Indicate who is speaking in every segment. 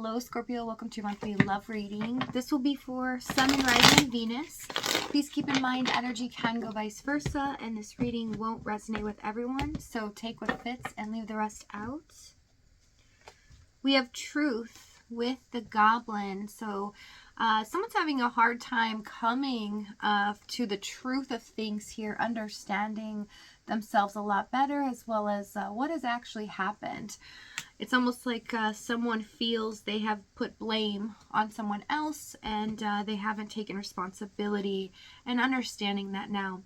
Speaker 1: Hello Scorpio, welcome to your monthly love reading. This will be for Sun and Rising Venus. Please keep in mind energy can go vice versa, and this reading won't resonate with everyone, so take what fits and leave the rest out. We have Truth with the Goblin. So someone's having a hard time coming to the truth of things here, understanding themselves a lot better, as well as what has actually happened. It's almost like someone feels they have put blame on someone else, and they haven't taken responsibility, and understanding that now.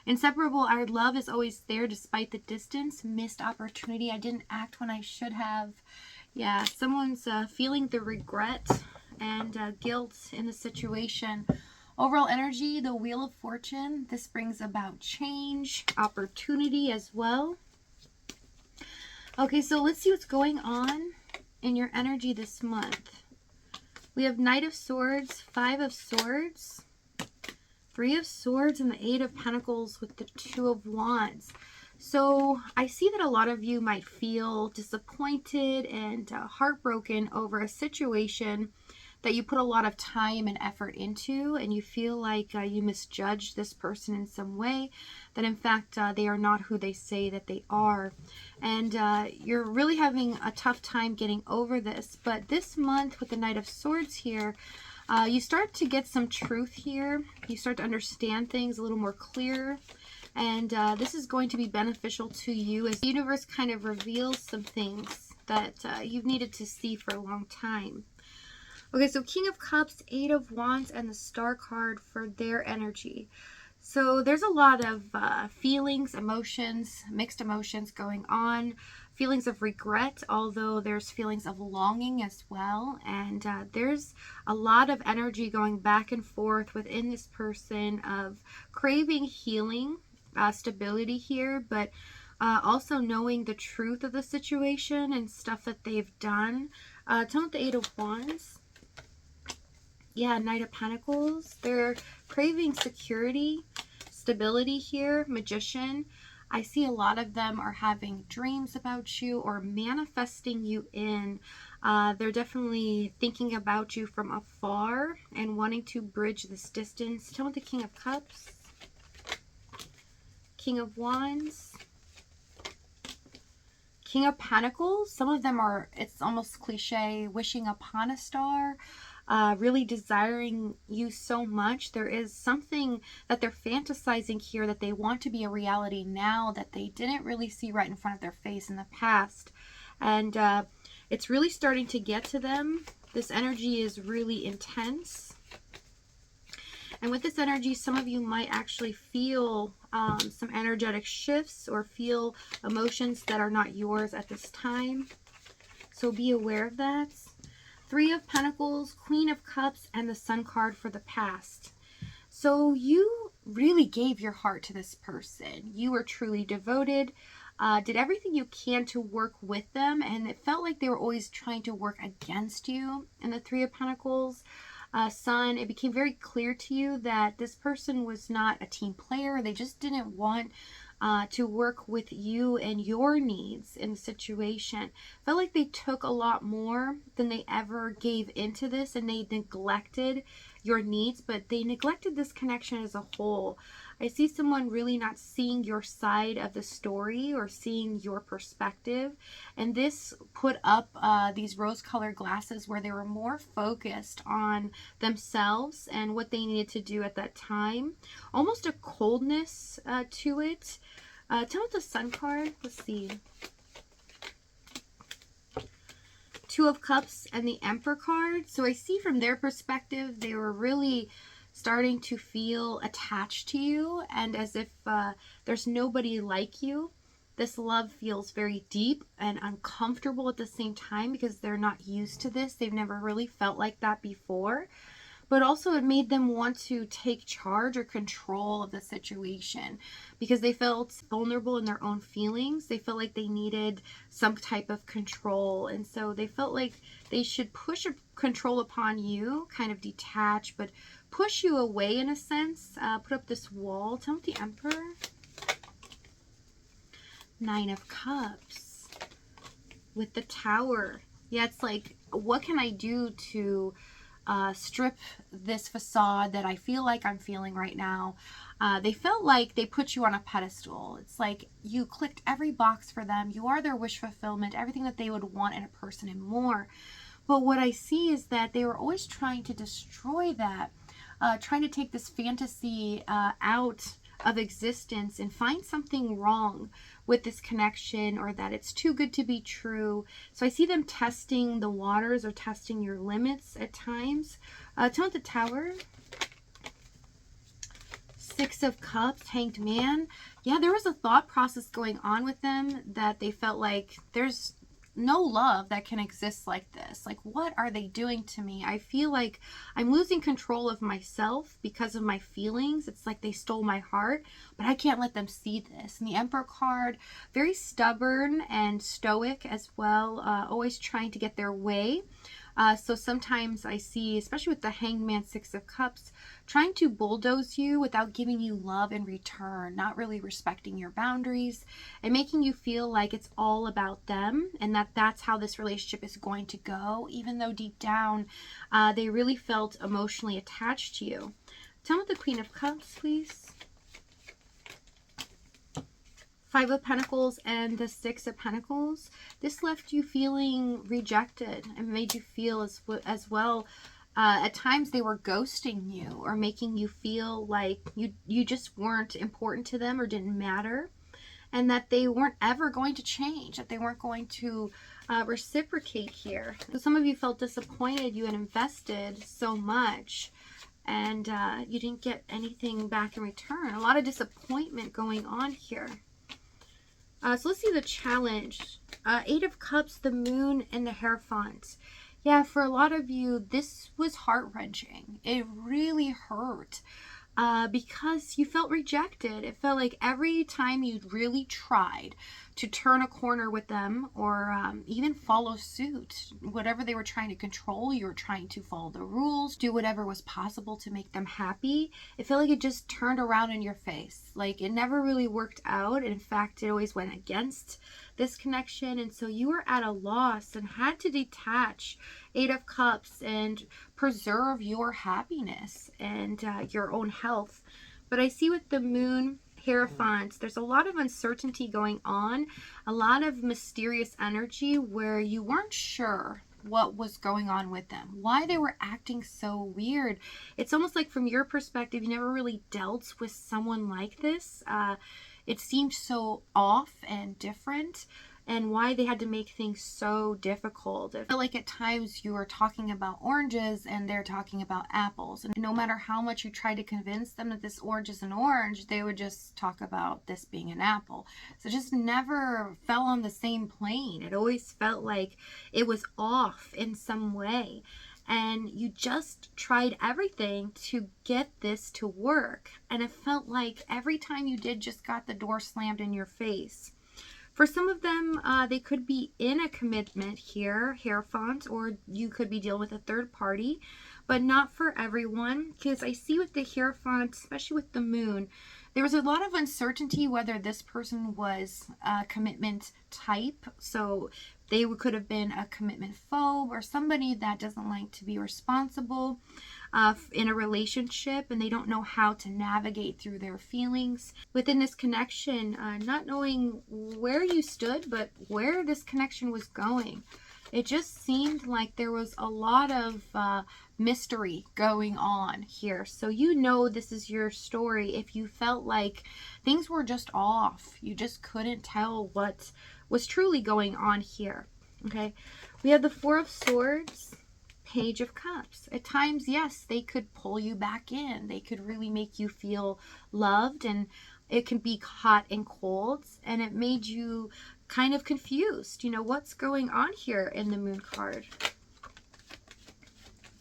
Speaker 1: Inseparable, our love is always there despite the distance. Missed opportunity, I didn't act when I should have. Yeah, someone's feeling the regret and guilt in the situation. Overall energy, the Wheel of Fortune. This brings about change, opportunity as well. Okay, so let's see what's going on in your energy this month. We have Knight of Swords, Five of Swords, Three of Swords, and the Eight of Pentacles with the Two of Wands. So I see that a lot of you might feel disappointed and heartbroken over a situation that you put a lot of time and effort into, and you feel like you misjudged this person in some way, that in fact they are not who they say that they are. And you're really having a tough time getting over this. But this month with the Knight of Swords here, you start to get some truth here. You start to understand things a little more clear. And this is going to be beneficial to you as the universe kind of reveals some things that you've needed to see for a long time. Okay, so King of Cups, Eight of Wands, and the Star card for their energy. So there's a lot of feelings, emotions, mixed emotions going on. Feelings of regret, although there's feelings of longing as well. And there's a lot of energy going back and forth within this person of craving healing, stability here, but also knowing the truth of the situation and stuff that they've done. Tell me the Eight of Wands. Yeah, Knight of Pentacles. They're craving security, stability here. Magician. I see a lot of them are having dreams about you or manifesting you in. They're definitely thinking about you from afar and wanting to bridge this distance. Tell me the King of Cups. King of Wands. King of Pentacles. Some of them are, it's almost cliche, wishing upon a star. Really desiring you so much. There is something that they're fantasizing here that they want to be a reality now that they didn't really see right in front of their face in the past. And it's really starting to get to them. This energy is really intense. And with this energy, some of you might actually feel some energetic shifts or feel emotions that are not yours at this time. So be aware of that. Three of Pentacles, Queen of Cups, and the Sun card for the past. So you really gave your heart to this person. You were truly devoted, did everything you can to work with them, and it felt like they were always trying to work against you. And the Three of Pentacles, Sun, it became very clear to you that this person was not a team player. They just didn't want to work with you and your needs in the situation. Felt like they took a lot more than they ever gave into this, and they neglected your needs, but they neglected this connection as a whole. I see someone really not seeing your side of the story or seeing your perspective, and this put up these rose-colored glasses where they were more focused on themselves and what they needed to do at that time. Almost a coldness to it. Tell me the Sun card. Let's see. Two of Cups and the Emperor card. So I see from their perspective, they were really starting to feel attached to you, and as if there's nobody like you. This love feels very deep and uncomfortable at the same time because they're not used to this. They've never really felt like that before. But also it made them want to take charge or control of the situation because they felt vulnerable in their own feelings. They felt like they needed some type of control. And so they felt like they should push a control upon you, kind of detach, but push you away in a sense. Put up this wall. Tell me the Emperor. Nine of Cups with the Tower. Yeah, it's like what can I do to strip this facade that I feel like I'm feeling right now? They felt like they put you on a pedestal. It's like you clicked every box for them. You are their wish fulfillment, everything that they would want in a person and more. But what I see is that they were always trying to destroy that, trying to take this fantasy out of existence and find something wrong with this connection, or that it's too good to be true. So I see them testing the waters or testing your limits at times. Tell the Tower. Six of Cups, Hanged Man. Yeah, there was a thought process going on with them that they felt like there's no love that can exist like this. Like, what are they doing to me? I feel like I'm losing control of myself because of my feelings. It's like they stole my heart, but I can't let them see this. And the Emperor card, very stubborn and stoic as well, always trying to get their way. So sometimes I see, especially with the Hanged Man, Six of Cups, trying to bulldoze you without giving you love in return, not really respecting your boundaries, and making you feel like it's all about them and that that's how this relationship is going to go, even though deep down they really felt emotionally attached to you. Tell me the Queen of Cups, please. Five of Pentacles and the Six of Pentacles. This left you feeling rejected and made you feel as well. At times they were ghosting you or making you feel like you just weren't important to them or didn't matter, and that they weren't ever going to change, that they weren't going to reciprocate here. So some of you felt disappointed. You had invested so much and you didn't get anything back in return. A lot of disappointment going on here. So let's see the challenge. Eight of Cups, the Moon, and the Hierophant. Yeah, for a lot of you, this was heart-wrenching. It really hurt because you felt rejected. It felt like every time you really tried to turn a corner with them or even follow suit, whatever they were trying to control, you were trying to follow the rules, do whatever was possible to make them happy. It felt like it just turned around in your face. Like it never really worked out. In fact, it always went against this connection, and so you were at a loss and had to detach. Eight of Cups and preserve your happiness and your own health. But I see with the Moon, Hierophant, there's a lot of uncertainty going on, a lot of mysterious energy where you weren't sure what was going on with them, why they were acting so weird. It's almost like from your perspective, you never really dealt with someone like this. It seemed so off and different, and why they had to make things so difficult. I feel like at times you are talking about oranges and they're talking about apples. And no matter how much you try to convince them that this orange is an orange, they would just talk about this being an apple. So it just never fell on the same plane. It always felt like it was off in some way. And you just tried everything to get this to work. And it felt like every time you did, just got the door slammed in your face. For some of them, they could be in a commitment here, Hierophant, or you could be dealing with a third party, but not for everyone, because I see with the Hierophant, especially with the Moon, there was a lot of uncertainty whether this person was a commitment type. So they could have been a commitment phobe or somebody that doesn't like to be responsible in a relationship, and they don't know how to navigate through their feelings within this connection, not knowing where you stood, but where this connection was going. It just seemed like there was a lot of mystery going on here. So you know this is your story if you felt like things were just off. You just couldn't tell what was truly going on here. Okay, we have the Four of Swords, Page of Cups. At times, yes, they could pull you back in. They could really make you feel loved, and it can be hot and cold, and it made you kind of confused. You know, what's going on here in the Moon card?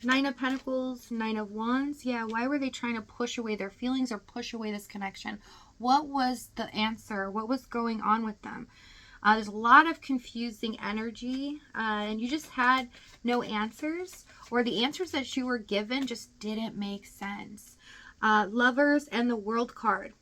Speaker 1: Nine of Pentacles, Nine of Wands. Yeah, why were they trying to push away their feelings or push away this connection? What was the answer? What was going on with them? There's a lot of confusing energy, and you just had no answers, or the answers that you were given just didn't make sense. Lovers and the World card.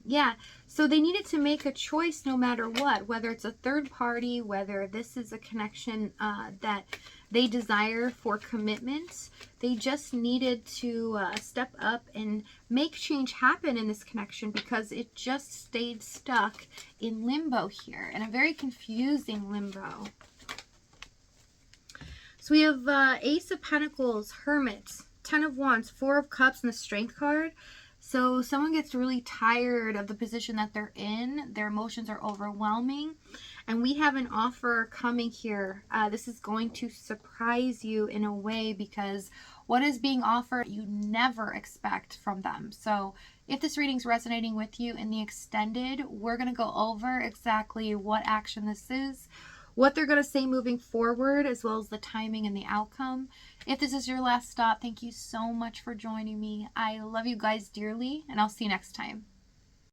Speaker 1: Yeah, so they needed to make a choice no matter what, whether it's a third party, whether this is a connection that They desire for commitment. They just needed to step up and make change happen in this connection because it just stayed stuck in limbo here, in a very confusing limbo. So we have Ace of Pentacles, Hermit, 10 of Wands, 4 of Cups, and the Strength card. So someone gets really tired of the position that they're in. Their emotions are overwhelming. And we have an offer coming here. This is going to surprise you in a way because what is being offered you never expect from them. So if this reading's resonating with you in the extended, we're going to go over exactly what action this is, what they're going to say moving forward, as well as the timing and the outcome. If this is your last stop, thank you so much for joining me. I love you guys dearly, and I'll see you next time.